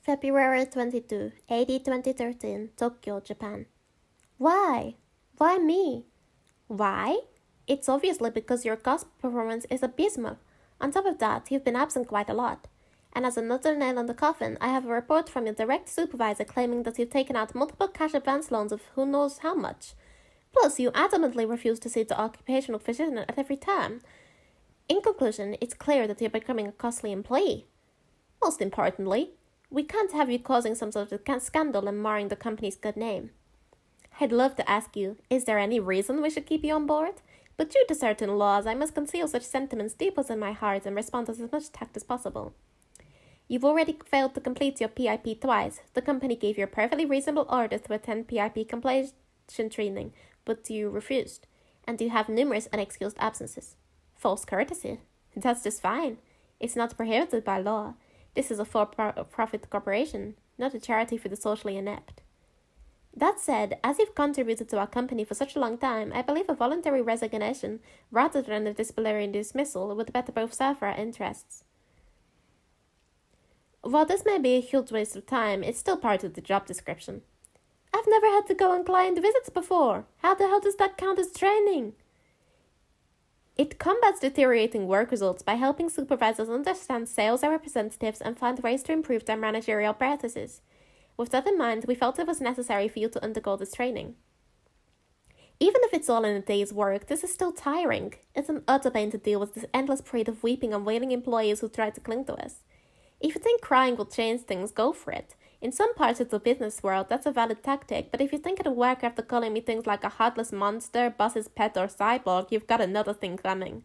February 22, AD 2013, Tokyo, Japan. Why? Why me? Why? It's obviously because your cost performance is abysmal. On top of that, you've been absent quite a lot. And as another nail in the coffin, I have a report from your direct supervisor claiming that you've taken out multiple cash advance loans of who knows how much. Plus, you adamantly refuse to see the occupational physician at every term. In conclusion, it's clear that you're becoming a costly employee. Most importantly, we can't have you causing some sort of scandal and marring the company's good name. I'd love to ask you, is there any reason we should keep you on board? But due to certain laws, I must conceal such sentiments deep within my heart and respond with as much tact as possible. You've already failed to complete your PIP twice. The company gave you a perfectly reasonable order to attend PIP completion training, but you refused. And you have numerous unexcused absences. False courtesy. That's just fine. It's not prohibited by law. This is a for-profit corporation, not a charity for the socially inept. That said, as you've contributed to our company for such a long time, I believe a voluntary resignation, rather than a disciplinary dismissal, would better both serve our interests. While this may be a huge waste of time, it's still part of the job description. I've never had to go on client visits before. How the hell does that count as training? It combats deteriorating work results by helping supervisors understand sales representatives and find ways to improve their managerial practices. With that in mind, we felt it was necessary for you to undergo this training. Even if it's all in a day's work, this is still tiring. It's an utter pain to deal with this endless parade of weeping and wailing employees who try to cling to us. If you think crying will change things, go for it. In some parts of the business world, that's a valid tactic, but if you think it'll work after calling me things like a heartless monster, boss's pet, or cyborg, you've got another thing coming.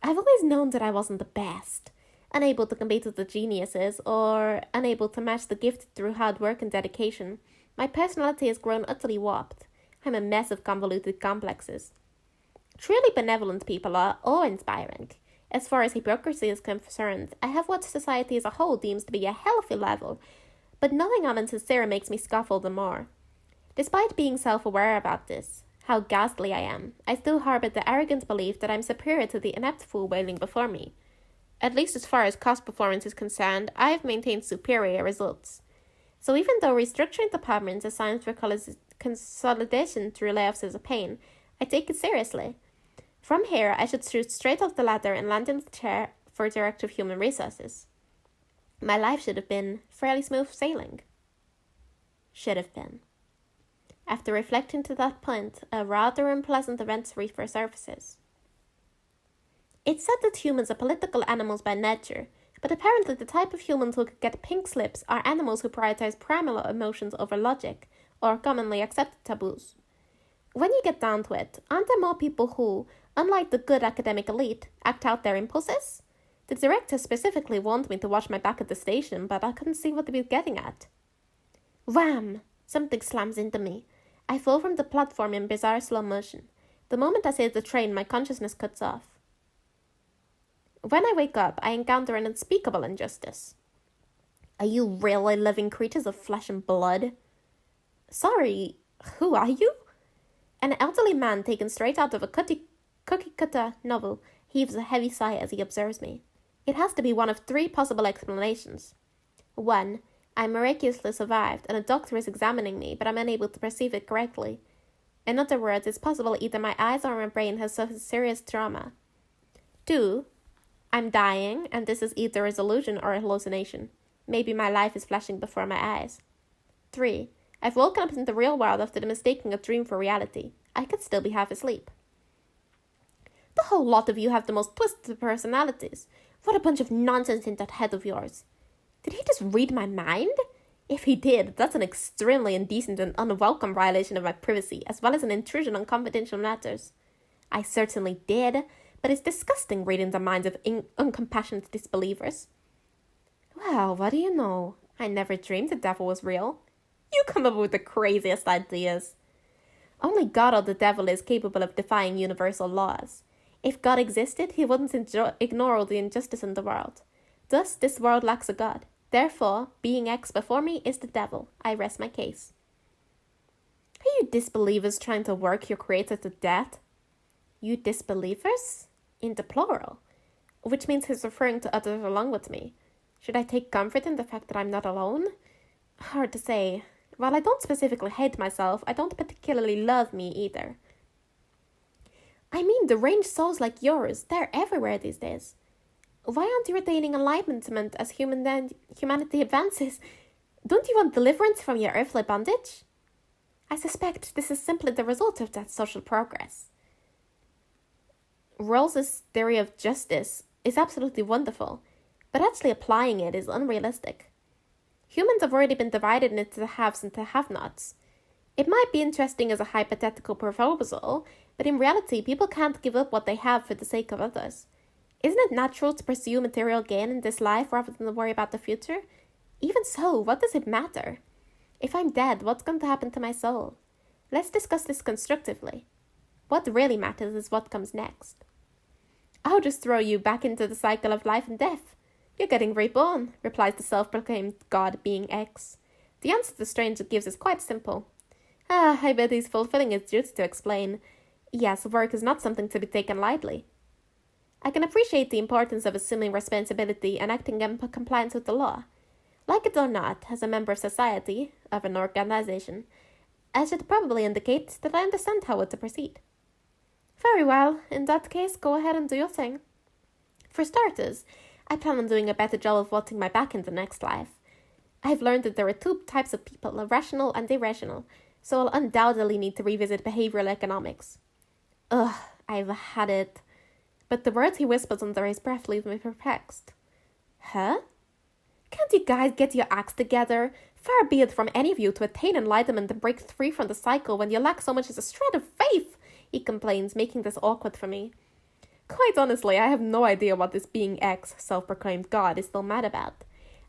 I've always known that I wasn't the best. Unable to compete with the geniuses, or unable to match the gifted through hard work and dedication. My personality has grown utterly warped. I'm a mess of convoluted complexes. Truly benevolent people are awe-inspiring. As far as hypocrisy is concerned, I have what society as a whole deems to be a healthy level, but knowing I'm insincere makes me scoff all the more. Despite being self-aware about this, how ghastly I am, I still harbor the arrogant belief that I'm superior to the inept fool wailing before me. At least as far as cost performance is concerned, I have maintained superior results. So even though restructuring departments assigned for consolidation through layoffs is a pain, I take it seriously. From here, I should shoot straight off the ladder and land in the chair for Director of Human Resources. My life should have been fairly smooth sailing. Should have been. After reflecting to that point, a rather unpleasant event resurfaces. It's said that humans are political animals by nature, but apparently the type of humans who could get pink slips are animals who prioritize primal emotions over logic, or commonly accepted taboos. When you get down to it, aren't there more people who, unlike the good academic elite, act out their impulses? The director specifically warned me to watch my back at the station, but I couldn't see what he was getting at. Wham! Something slams into me. I fall from the platform in bizarre slow motion. The moment I see the train, my consciousness cuts off. When I wake up, I encounter an unspeakable injustice. Are you really living creatures of flesh and blood? Sorry, who are you? An elderly man taken straight out of a cookie-cutter novel heaves a heavy sigh as he observes me. It has to be one of three possible explanations. 1. I miraculously survived, and a doctor is examining me, but I'm unable to perceive it correctly. In other words, it's possible either my eyes or my brain has suffered serious trauma. 2. I'm dying, and this is either a delusion or a hallucination. Maybe my life is flashing before my eyes. 3. I've woken up in the real world after mistaking a dream for reality. I could still be half asleep. The whole lot of you have the most twisted personalities. What a bunch of nonsense in that head of yours. Did he just read my mind? If he did, that's an extremely indecent and unwelcome violation of my privacy, as well as an intrusion on confidential matters. I certainly did, but it's disgusting reading the minds of uncompassionate disbelievers. Well, what do you know? I never dreamed the devil was real. You come up with the craziest ideas. Only God or the devil is capable of defying universal laws. If God existed, he wouldn't ignore all the injustice in the world. Thus, this world lacks a God. Therefore, being X before me is the devil. I rest my case. Are you disbelievers trying to work your creator to death? You disbelievers? In the plural. Which means he's referring to others along with me. Should I take comfort in the fact that I'm not alone? Hard to say. While I don't specifically hate myself, I don't particularly love me either. I mean, deranged souls like yours, they're everywhere these days. Why aren't you attaining enlightenment as humanity advances? Don't you want deliverance from your earthly bondage? I suspect this is simply the result of that social progress. Rawls's theory of justice is absolutely wonderful, but actually applying it is unrealistic. Humans have already been divided into the haves and the have-nots. It might be interesting as a hypothetical proposal, but in reality, people can't give up what they have for the sake of others. Isn't it natural to pursue material gain in this life rather than worry about the future? Even so, what does it matter? If I'm dead, what's going to happen to my soul? Let's discuss this constructively. What really matters is what comes next. I'll just throw you back into the cycle of life and death. You're getting reborn, replies the self-proclaimed God being X. The answer the stranger gives is quite simple. I bet he's fulfilling his duty to explain. Yes, work is not something to be taken lightly. I can appreciate the importance of assuming responsibility and acting in compliance with the law. Like it or not, as a member of society, of an organization, I should probably indicate that I understand how to proceed. Very well, in that case, go ahead and do your thing. For starters, I plan on doing a better job of watching my back in the next life. I've learned that there are two types of people, rational and irrational, so I'll undoubtedly need to revisit behavioral economics. Ugh, I've had it. But the words he whispers under his breath leave me perplexed. Huh? Can't you guys get your acts together? Far be it from any of you to attain enlightenment and break free from the cycle when you lack so much as a shred of faith, he complains, making this awkward for me. Quite honestly, I have no idea what this being X, self-proclaimed God, is still mad about.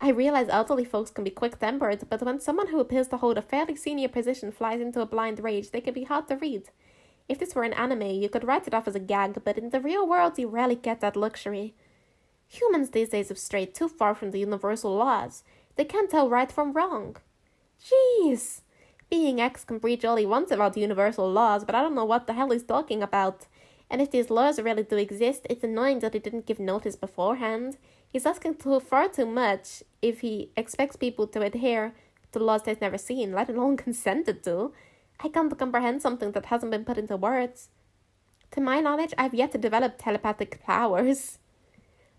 I realize elderly folks can be quick-tempered, but when someone who appears to hold a fairly senior position flies into a blind rage, they can be hard to read. If this were an anime, you could write it off as a gag, but in the real world, you rarely get that luxury. Humans these days have strayed too far from the universal laws. They can't tell right from wrong. Jeez! Being X can preach all he wants about the universal laws, but I don't know what the hell he's talking about. And if these laws really do exist, it's annoying that he didn't give notice beforehand. He's asking far too much if he expects people to adhere to laws they've never seen, let alone consented to. I can't comprehend something that hasn't been put into words. To my knowledge, I've yet to develop telepathic powers.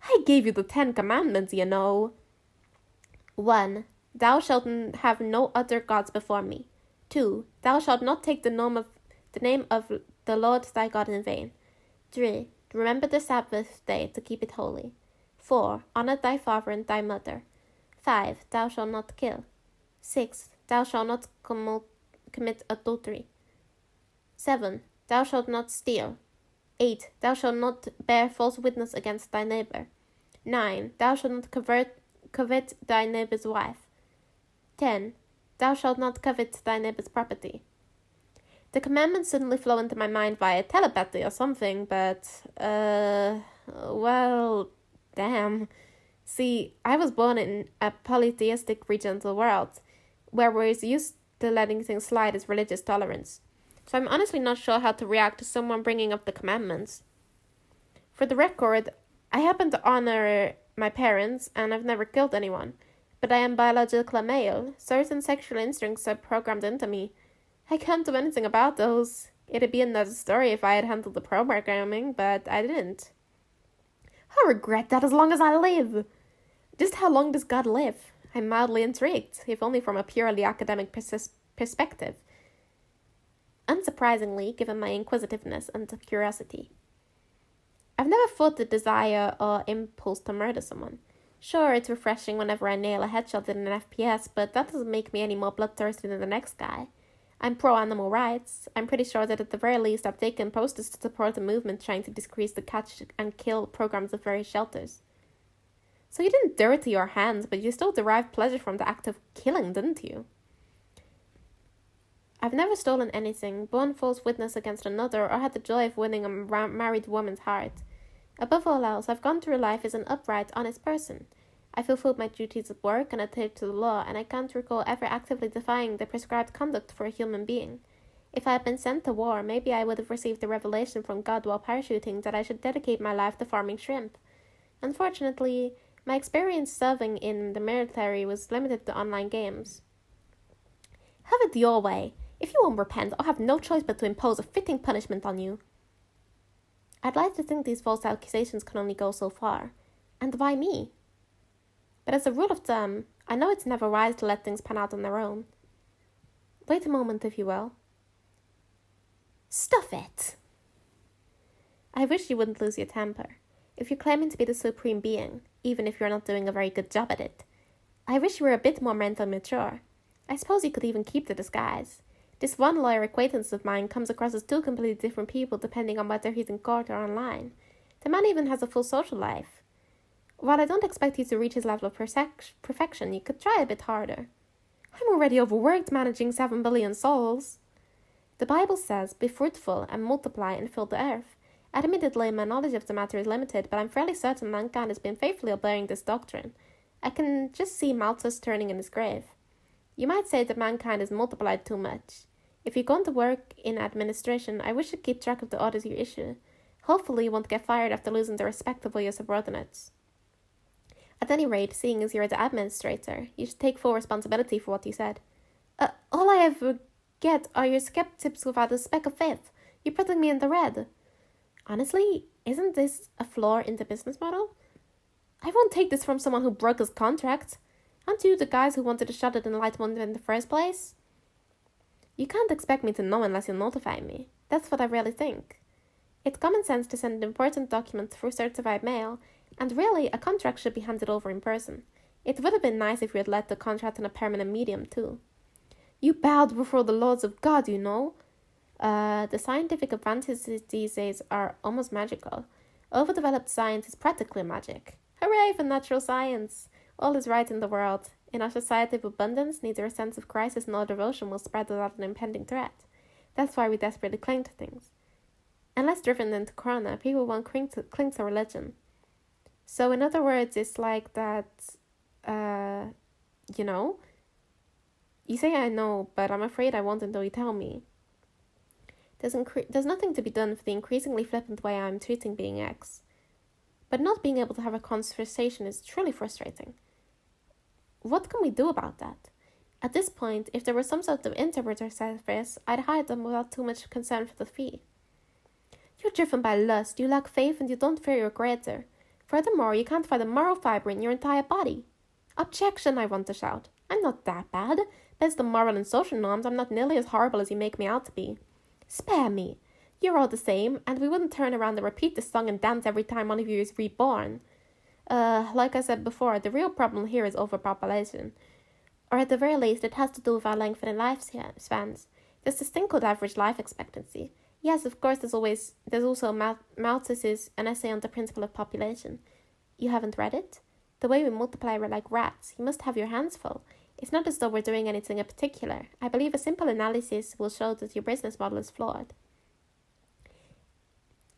I gave you the 10 Commandments, you know. 1. Thou shalt have no other gods before me. 2. Thou shalt not take the name of the Lord thy God in vain. 3. Remember the Sabbath day to keep it holy. 4. Honor thy father and thy mother. 5. Thou shalt not kill. 6. Thou shalt not commit adultery. 7. Thou shalt not steal. 8. Thou shalt not bear false witness against thy neighbor. 9. Thou shalt not covet thy neighbor's wife. 10. Thou shalt not covet thy neighbor's property. The commandments suddenly flow into my mind via telepathy or something, but, well, damn. See, I was born in a polytheistic region of the world, where we're used to letting things slide as religious tolerance. So I'm honestly not sure how to react to someone bringing up the commandments. For the record, I happen to honor my parents, and I've never killed anyone. But I am biologically male. Certain sexual instincts are programmed into me. I can't do anything about those. It'd be another story if I had handled the programming, but I didn't. I'll regret that as long as I live. Just how long does God live? I'm mildly intrigued, if only from a purely academic perspective. Unsurprisingly, given my inquisitiveness and curiosity. I've never fought the desire or impulse to murder someone. Sure, it's refreshing whenever I nail a headshot in an FPS, but that doesn't make me any more bloodthirsty than the next guy. I'm pro-animal rights. I'm pretty sure that at the very least I've taken posters to support a movement trying to decrease the catch and kill programs of various shelters. So you didn't dirty your hands, but you still derived pleasure from the act of killing, didn't you? I've never stolen anything, borne false witness against another, or had the joy of winning a married woman's heart. Above all else, I've gone through life as an upright, honest person. I fulfilled my duties at work and adhered to the law, and I can't recall ever actively defying the prescribed conduct for a human being. If I had been sent to war, maybe I would have received a revelation from God while parachuting that I should dedicate my life to farming shrimp. Unfortunately, My experience serving in the military was limited to online games. Have it your way. If you won't repent, I'll have no choice but to impose a fitting punishment on you. I'd like to think these false accusations can only go so far. And why me? But as a rule of thumb, I know it's never wise to let things pan out on their own. Wait a moment, if you will. Stuff it! I wish you wouldn't lose your temper. If you're claiming to be the supreme being, even if you're not doing a very good job at it, I wish you were a bit more mentally mature. I suppose you could even keep the disguise. This one lawyer acquaintance of mine comes across as two completely different people depending on whether he's in court or online. The man even has a full social life. While I don't expect you to reach his level of perfection, you could try a bit harder. I'm already overworked managing 7 billion souls. The Bible says, be fruitful and multiply and fill the earth. Admittedly, my knowledge of the matter is limited, but I'm fairly certain mankind has been faithfully obeying this doctrine. I can just see Malthus turning in his grave. You might say that mankind has multiplied too much. If you're going to work in administration, I wish you'd keep track of the orders you issue. Hopefully you won't get fired after losing the respect of all your subordinates. At any rate, seeing as you're the administrator, you should take full responsibility for what you said. All I ever get are your skeptics without a speck of faith. You're putting me in the red. Honestly, isn't this a flaw in the business model? I won't take this from someone who broke his contract. Aren't you the guys who wanted to shut it in light one in the first place? You can't expect me to know unless you notify me. That's what I really think. It's common sense to send an important document through certified mail, and really, a contract should be handed over in person. It would have been nice if you had left the contract in a permanent medium, too. You bowed before the laws of God, you know. The scientific advances these days are almost magical. Overdeveloped science is practically magic. Hooray for natural science! All is right in the world. In our society of abundance, neither a sense of crisis nor devotion will spread without an impending threat. That's why we desperately cling to things. Unless driven into corona, people won't cling to religion. So in other words, it's like that, you know? You say I know, but I'm afraid I won't until you tell me. There's nothing to be done for the increasingly flippant way I'm treating being X. But not being able to have a conversation is truly frustrating. What can we do about that? At this point, if there were some sort of interpreter service, I'd hire them without too much concern for the fee. You're driven by lust, you lack faith, and you don't fear your creator. Furthermore, you can't find a moral fiber in your entire body. Objection, I want to shout. I'm not that bad. Based on moral and social norms, I'm not nearly as horrible as you make me out to be. Spare me. You're all the same, and we wouldn't turn around and repeat this song and dance every time one of you is reborn. Like I said before, the real problem here is overpopulation. Or at the very least, it has to do with our lengthening lifespans. There's this thing called average life expectancy. Yes, of course, there's also Malthus's An Essay on the Principle of Population. You haven't read it? The way we multiply, we're like rats. You must have your hands full. It's not as though we're doing anything in particular. I believe a simple analysis will show that your business model is flawed.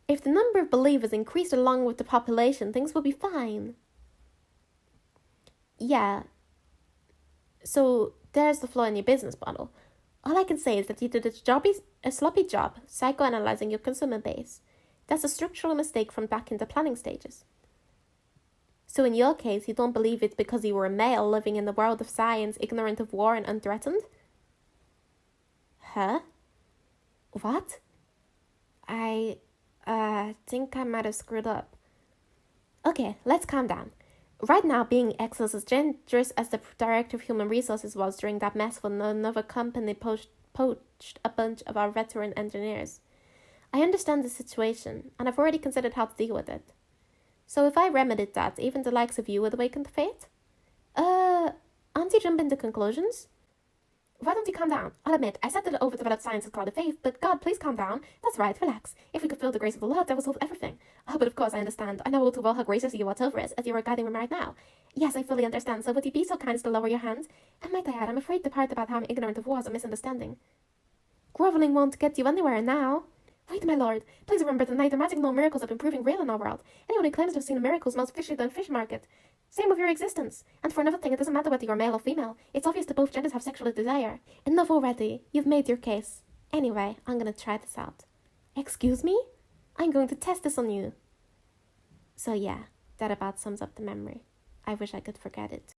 If the number of believers increased along with the population, things will be fine. Yeah. So there's the flaw in your business model. All I can say is that you did a sloppy job psychoanalyzing your consumer base. That's a structural mistake from back in the planning stages. So in your case, you don't believe it because you were a male living in the world of science, ignorant of war and unthreatened? Huh? What? I think I might have screwed up. Okay, let's calm down. Right now, being X is as dangerous as the director of human resources was during that mess when another company poached a bunch of our veteran engineers. I understand the situation, and I've already considered how to deal with it. So if I remedied that, even the likes of you would awaken to fate? Aren't you jumping to conclusions? Why don't you calm down? I'll admit, I said that overdeveloped science is called a faith, but God, please calm down. That's right, relax. If we could feel the grace of the Lord, that will solve everything. Oh, but of course I understand. I know all too well how gracious you are over us, as you are guiding me right now. Yes, I fully understand, so would you be so kind as to lower your hands? And might I add, I'm afraid the part about how I'm ignorant of war is a misunderstanding. Groveling won't get you anywhere now. Wait, my lord, please remember that neither magic nor miracles have been proving real in our world. Anyone who claims to have seen a miracle smells fishy than fish market. Same with your existence. And for another thing, it doesn't matter whether you're male or female. It's obvious that both genders have sexual desire. Enough already. You've made your case. Anyway, I'm gonna try this out. Excuse me? I'm going to test this on you. So yeah, that about sums up the memory. I wish I could forget it.